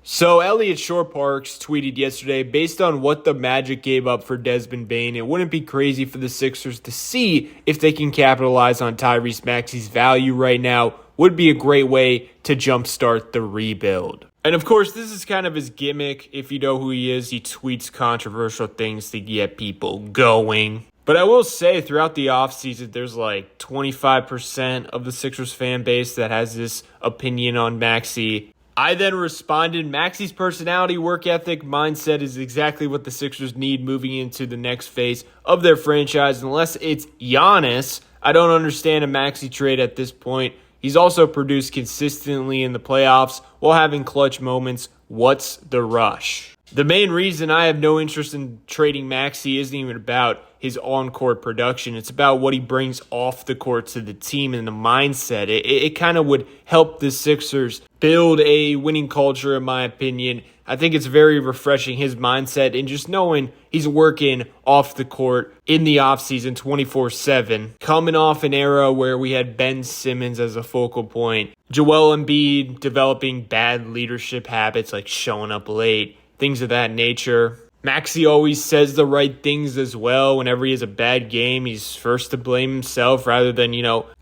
So Elliot Shore-Parks tweeted yesterday, based on what the Magic gave up for Desmond Bane, it wouldn't be crazy for the Sixers to see if they can capitalize on Tyrese Maxey's value right now. Would be a great way to jumpstart the rebuild. And of course, this is kind of his gimmick. If you know who he is, he tweets controversial things to get people going. But I will say, throughout the offseason, there's like 25% of the Sixers fan base that has this opinion on Maxey. I then responded, Maxey's personality, work ethic, mindset is exactly what the Sixers need moving into the next phase of their franchise. Unless it's Giannis, I don't understand a Maxey trade at this point. He's also produced consistently in the playoffs while having clutch moments. What's the rush? The main reason I have no interest in trading Maxey isn't even about his on-court production. It's about what he brings off the court to the team and the mindset. It kind of would help the Sixers build a winning culture, in my opinion. I think it's very refreshing, his mindset, and just knowing he's working off the court in the offseason 24/7. Coming off an era where we had Ben Simmons as a focal point, Joel Embiid developing bad leadership habits like showing up late, things of that nature. Maxey always says the right things as well. Whenever he has a bad game, he's first to blame himself rather than,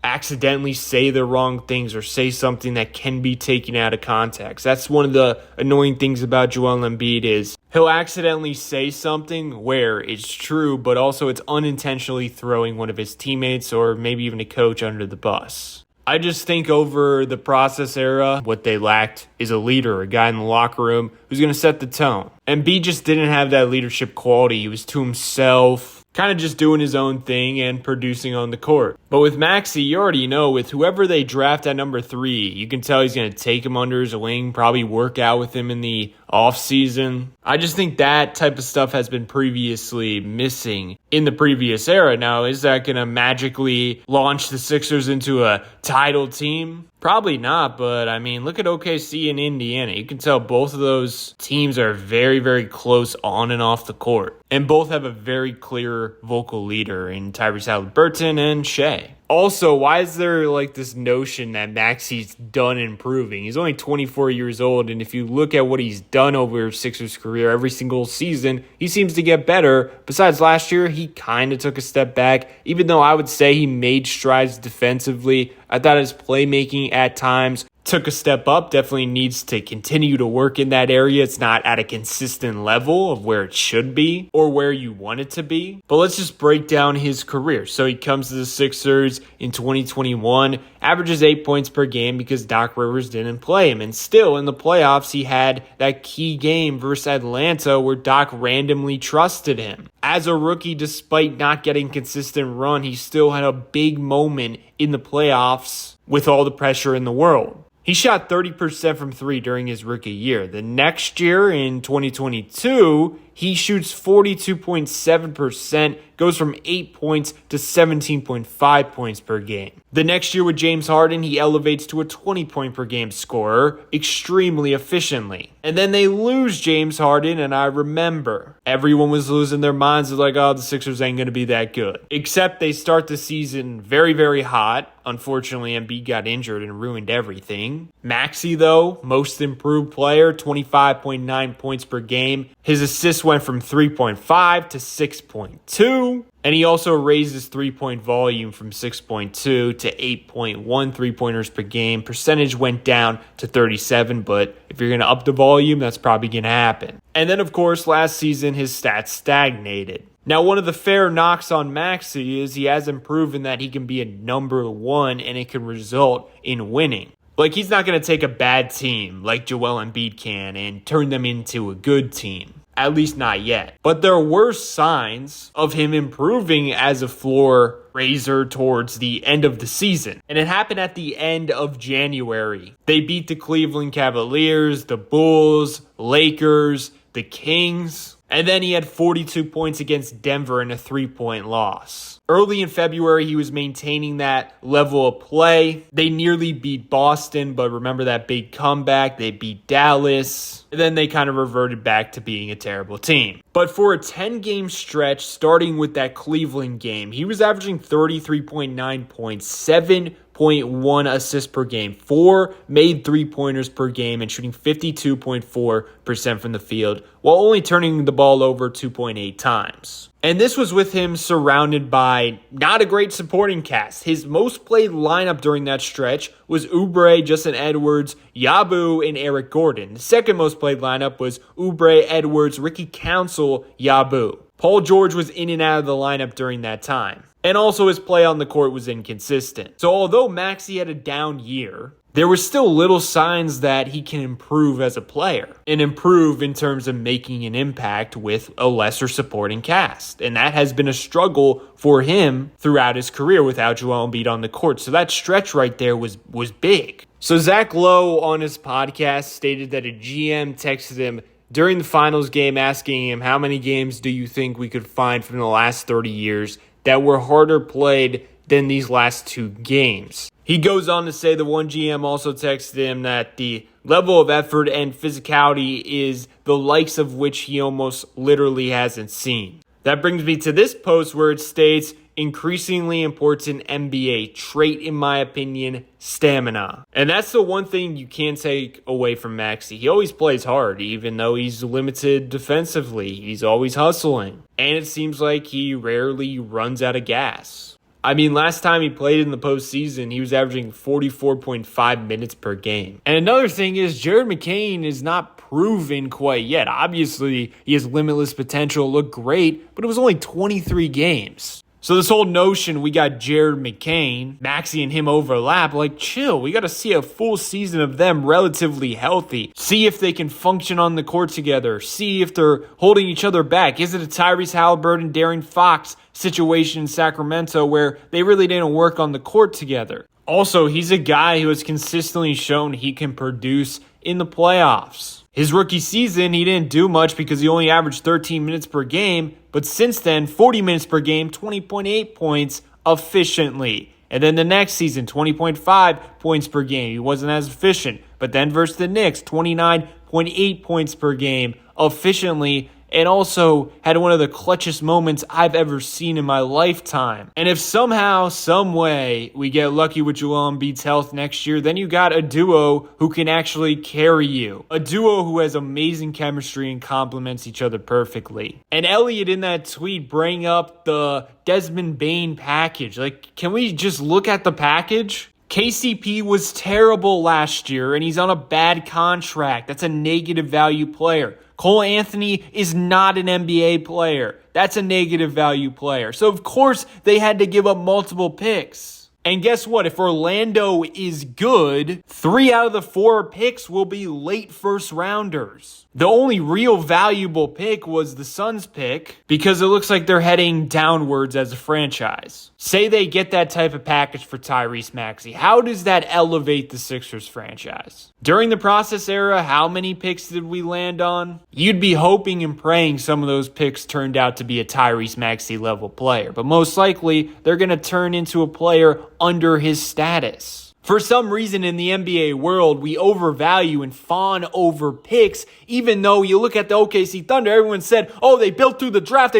accidentally say the wrong things or say something that can be taken out of context. That's one of the annoying things about Joel Embiid is he'll accidentally say something where it's true, but also it's unintentionally throwing one of his teammates or maybe even a coach under the bus. I just think over the process era, what they lacked is a leader, a guy in the locker room who's going to set the tone. And B just didn't have that leadership quality. He was to himself, kind of just doing his own thing and producing on the court. But with Maxey, you already know, with whoever they draft at number 3, you can tell he's going to take him under his wing, probably work out with him in the offseason. I just think that type of stuff has been previously missing in the previous era. Now, is that going to magically launch the Sixers into a title team? Probably not, but look at OKC and Indiana. You can tell both of those teams are very, very close on and off the court. And both have a very clear vocal leader in Tyrese Halliburton and Shea. Also, why is there this notion that Maxey's done improving? He's only 24 years old, and if you look at what he's done over Sixers' career every single season, he seems to get better. Besides last year, he kind of took a step back, even though I would say he made strides defensively. I thought his playmaking at times took a step up, definitely needs to continue to work in that area. It's not at a consistent level of where it should be or where you want it to be. But let's just break down his career. So he comes to the Sixers in 2021, averages 8 points per game because Doc Rivers didn't play him. And still in the playoffs, he had that key game versus Atlanta where Doc randomly trusted him. As a rookie, despite not getting consistent run, he still had a big moment in the playoffs with all the pressure in the world. He shot 30% from 3 during his rookie year. The next year, in 2022, he shoots 42.7%, goes from 8 points to 17.5 points per game. The next year with James Harden, he elevates to a 20-point per game scorer extremely efficiently. And then they lose James Harden, and I remember everyone was losing their minds. They're like, the Sixers ain't going to be that good. Except they start the season very, very hot. Unfortunately, Embiid got injured and ruined everything. Maxey, though, most improved player, 25.9 points per game. His assists went from 3.5 to 6.2. And he also raised his three-point volume from 6.2 to 8.1 three-pointers per game. Percentage went down to 37, but if you're going to up the volume, that's probably going to happen. And then, of course, last season, his stats stagnated. Now, one of the fair knocks on Maxey is he hasn't proven that he can be a number 1 and it can result in winning. He's not going to take a bad team like Joel Embiid can and turn them into a good team. At least not yet. But there were signs of him improving as a floor raiser towards the end of the season. And it happened at the end of January. They beat the Cleveland Cavaliers, the Bulls, Lakers, the Kings. And then he had 42 points against Denver in a 3-point loss. Early in February, he was maintaining that level of play. They nearly beat Boston, but remember that big comeback. They beat Dallas. And then they kind of reverted back to being a terrible team. But for a 10-game stretch, starting with that Cleveland game, he was averaging 33.9 points, 7 8.1 assists per game, 4 made three-pointers per game, and shooting 52.4% from the field, while only turning the ball over 2.8 times. And this was with him surrounded by not a great supporting cast. His most played lineup during that stretch was Oubre, Justin Edwards, Yabu, and Eric Gordon. The second most played lineup was Oubre, Edwards, Ricky Council, Yabu. Paul George was in and out of the lineup during that time. And also his play on the court was inconsistent. So although Maxey had a down year, there were still little signs that he can improve as a player and improve in terms of making an impact with a lesser supporting cast. And that has been a struggle for him throughout his career without Joel Embiid on the court. So that stretch right there was big. So Zach Lowe on his podcast stated that a GM texted him during the finals game asking him, how many games do you think we could find from the last 30 years that were harder played than these last 2 games? He goes on to say the one GM also texted him that the level of effort and physicality is the likes of which he almost literally hasn't seen. That brings me to this post where it states, increasingly important NBA trait, in my opinion, stamina. And that's the one thing you can't take away from Maxey. He always plays hard, even though he's limited defensively. He's always hustling. And it seems like he rarely runs out of gas. I mean, last time he played in the postseason, he was averaging 44.5 minutes per game. And another thing is, Jared McCain is not proven quite yet. Obviously, he has limitless potential, looked great, but it was only 23 games. So this whole notion we got Jared McCain, Maxey and him overlap, like chill. We got to see a full season of them relatively healthy. See if they can function on the court together. See if they're holding each other back. Is it a Tyrese Halliburton, De'Aaron Fox situation in Sacramento where they really didn't work on the court together? Also, he's a guy who has consistently shown he can produce in the playoffs. His rookie season, he didn't do much because he only averaged 13 minutes per game, but since then, 40 minutes per game, 20.8 points efficiently. And then the next season, 20.5 points per game. He wasn't as efficient. But then versus the Knicks, 29.8 points per game efficiently, and also had one of the clutchest moments I've ever seen in my lifetime. And if somehow, some way, we get lucky with Joel Embiid's health next year, then you got a duo who can actually carry you. A duo who has amazing chemistry and complements each other perfectly. And Elliot in that tweet bring up the Desmond Bane package. Like, can we just look at the package? KCP was terrible last year, and he's on a bad contract. That's a negative value player. Cole Anthony is not an NBA player. That's a negative value player. So, of course, they had to give up multiple picks. And guess what? If Orlando is good, 3 out of the 4 picks will be late first rounders. The only real valuable pick was the Suns pick because it looks like they're heading downwards as a franchise. Say they get that type of package for Tyrese Maxey. How does that elevate the Sixers franchise? During the process era, how many picks did we land on? You'd be hoping and praying some of those picks turned out to be a Tyrese Maxey level player, but most likely they're going to turn into a player under his status. For some reason in the NBA world, we overvalue and fawn over picks, even though you look at the OKC Thunder, everyone said, oh, they built through the draft.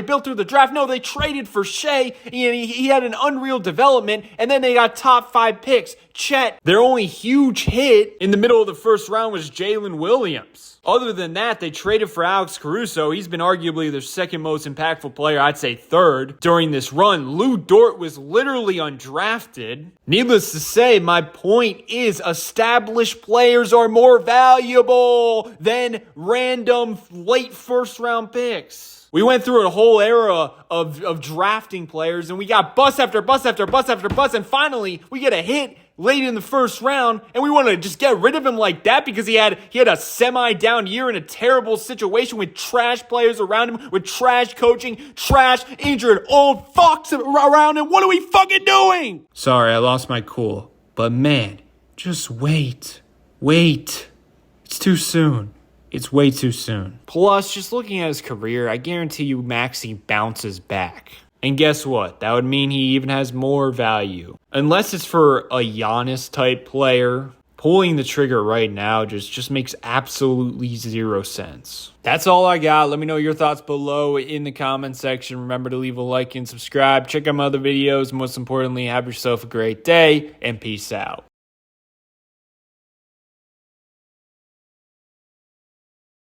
No, they traded for Shea, and he had an unreal development, and then they got top 5 picks. Chet, their only huge hit in the middle of the first round was Jalen Williams. Other than that, they traded for Alex Caruso. He's been arguably their second most impactful player, I'd say third, during this run. Lou Dort was literally undrafted. Needless to say, my point is established players are more valuable than random late first round picks. We went through a whole era of drafting players, and we got bust after bust after bust after bust, and finally we get a hit late in the first round, and we want to just get rid of him like that because he had a semi-down year in a terrible situation with trash players around him, with trash coaching, trash, injured old fucks around him. What are we fucking doing? Sorry, I lost my cool. But man, just wait. It's too soon. It's way too soon. Plus, just looking at his career, I guarantee you Maxey bounces back. And guess what? That would mean he even has more value. Unless it's for a Giannis type player, pulling the trigger right now just makes absolutely zero sense. That's all I got. Let me know your thoughts below in the comment section. Remember to leave a like and subscribe. Check out my other videos. Most importantly, have yourself a great day and peace out.